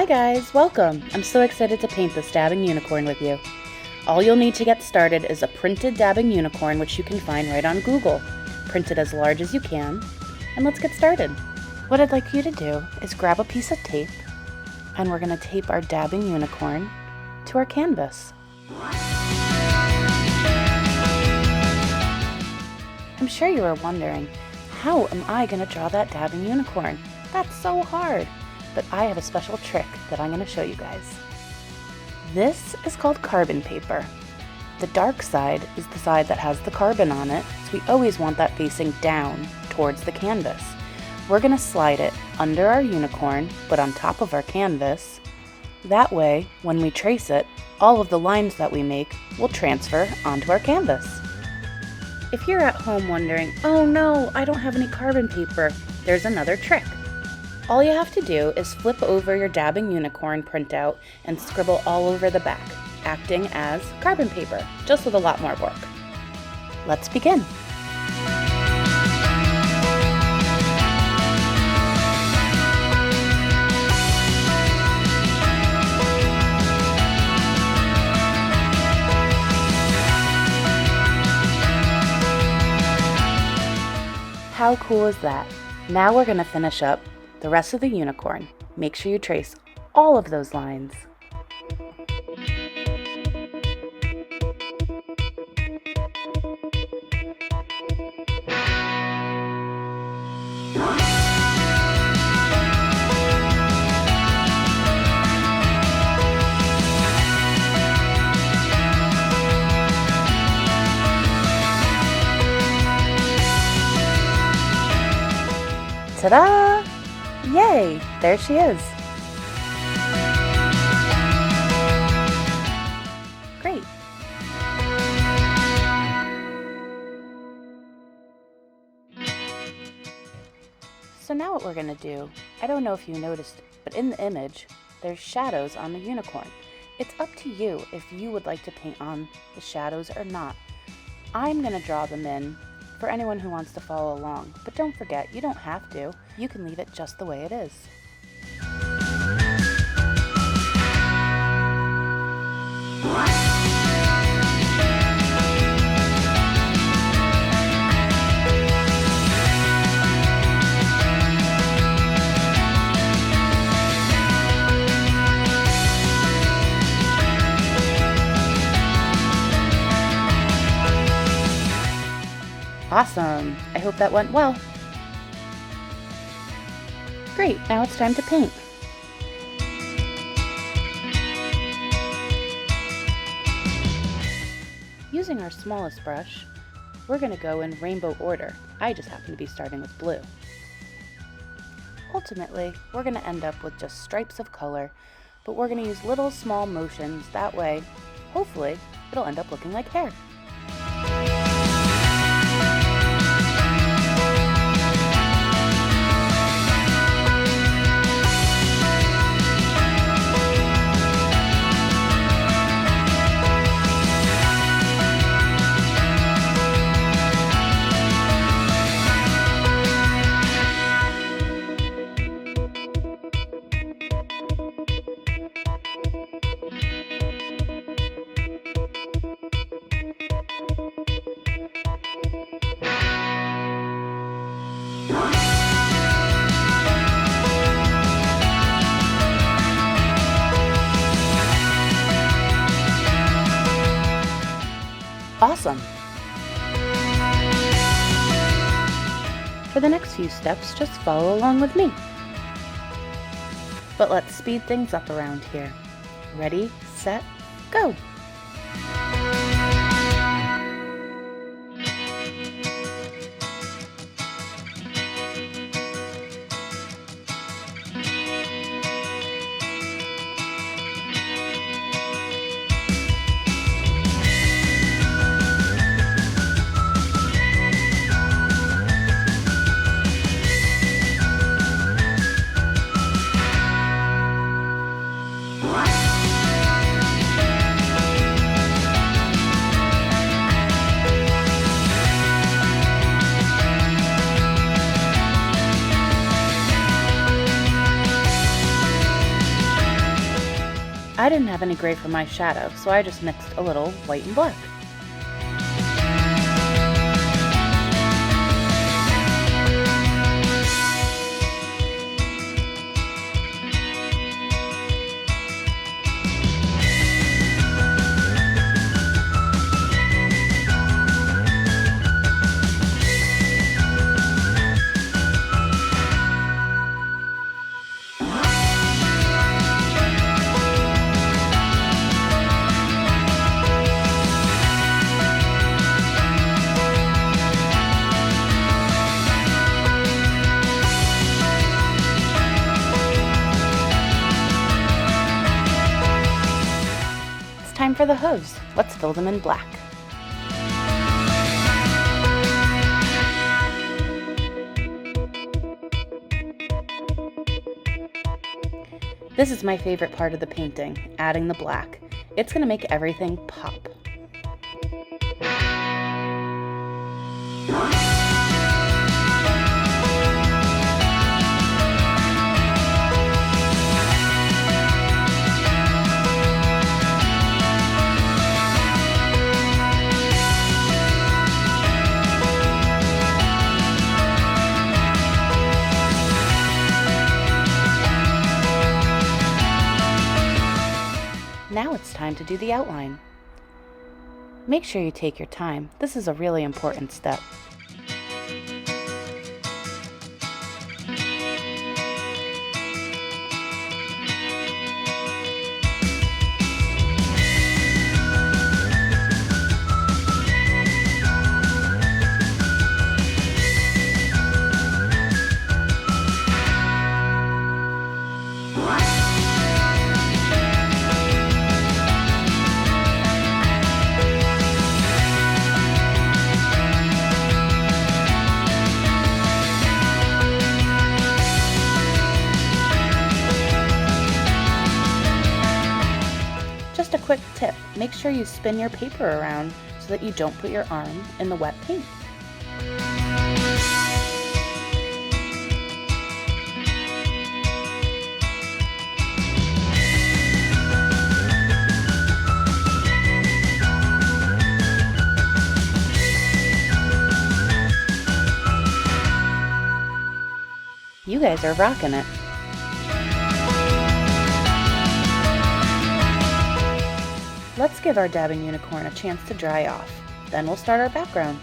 guys, welcome! I'm so excited to paint this dabbing unicorn with you. All you'll need to get started is a printed dabbing unicorn, which you can find right on Google. Print it as large as you can, and let's get started. What I'd like you to do is grab a piece of tape, and we're going to tape our dabbing unicorn to our canvas. I'm sure you are wondering, how am I going to draw that dabbing unicorn? That's so hard! But I have a special trick that I'm going to show you guys. This is called carbon paper. The dark side is the side that has the carbon on it, so we always want that facing down towards the canvas. We're going to slide it under our unicorn, but on top of our canvas. That way, when we trace it, all of the lines that we make will transfer onto our canvas. If you're at home wondering, oh no, I don't have any carbon paper, there's another trick. All you have to do is flip over your dabbing unicorn printout and scribble all over the back, acting as carbon paper, just with a lot more work. Let's begin. How cool is that? Now we're going to finish up the rest of the unicorn. Make sure you trace all of those lines. Ta-da! Yay! There she is! Great! So now what we're going to do, I don't know if you noticed, but in the image, there's shadows on the unicorn. It's up to you if you would like to paint on the shadows or not. I'm going to draw them in for anyone who wants to follow along, but don't forget, you don't have to. You can leave it just the way it is. Awesome! I hope that went well. Great, now it's time to paint. Using our smallest brush, we're going to go in rainbow order. I just happen to be starting with blue. Ultimately, we're going to end up with just stripes of color, but we're going to use little small motions. That way, hopefully, it'll end up looking like hair. Awesome! For the next few steps, just follow along with me. But let's speed things up around here. Ready, set, go! I didn't have any gray for my shadow, so I just mixed a little white and black. Time for the hose. Let's fill them in black. This is my favorite part of the painting, adding the black. It's going to make everything pop. Now it's time to do the outline. Make sure you take your time. This is a really important step. Just a quick tip, make sure you spin your paper around so that you don't put your arm in the wet paint. You guys are rocking it. Let's give our dabbing unicorn a chance to dry off. Then we'll start our background.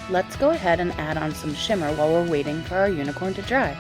Let's go ahead and add on some shimmer while we're waiting for our unicorn to dry.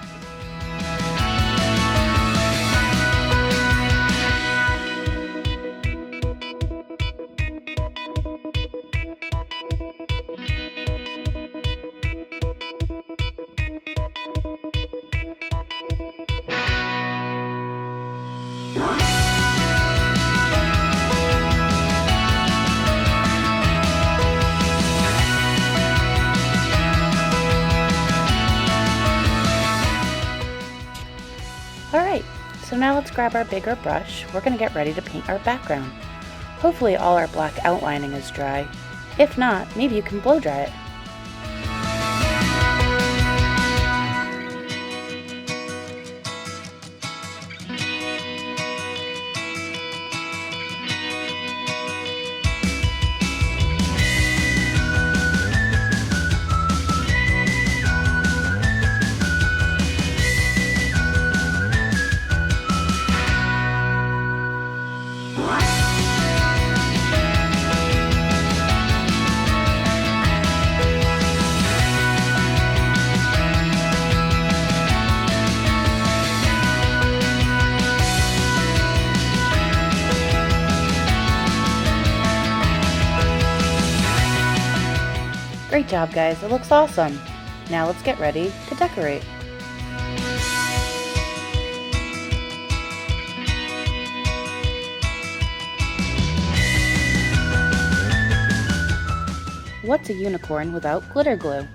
Alright, so now let's grab our bigger brush. We're going to get ready to paint our background. Hopefully all our black outlining is dry. If not, maybe you can blow dry it. Great job, guys. It looks awesome. Now let's get ready to decorate. What's a unicorn without glitter glue?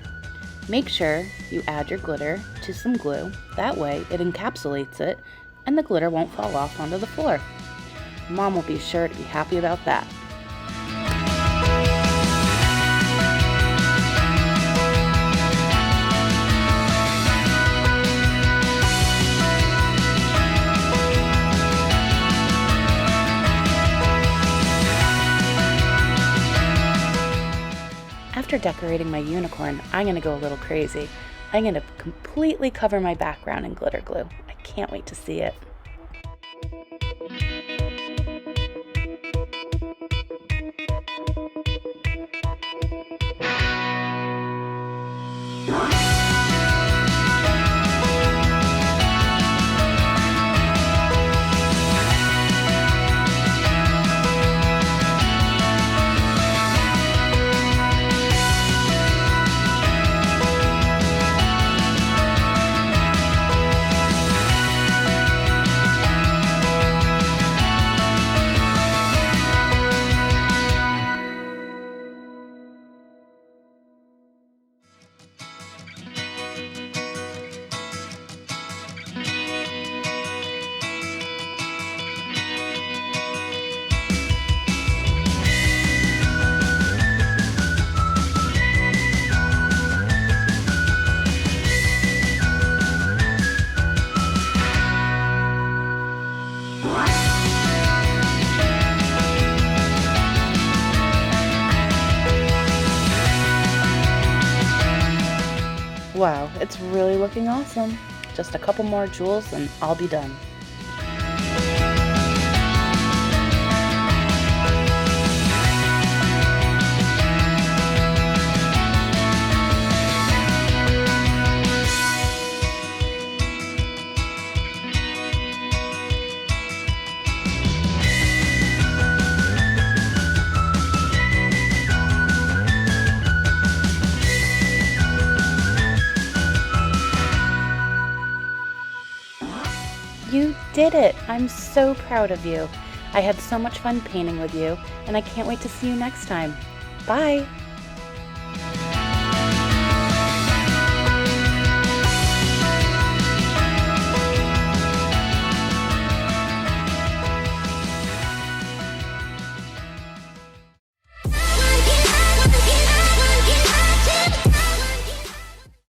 Make sure you add your glitter to some glue. That way it encapsulates it and the glitter won't fall off onto the floor. Mom will be sure to be happy about that. after decorating my unicorn, I'm going to go a little crazy. I'm going to completely cover my background in glitter glue. I can't wait to see it. Wow, it's really looking awesome. Just a couple more jewels and I'll be done. You did it! I'm so proud of you. I had so much fun painting with you, and I can't wait to see you next time. Bye!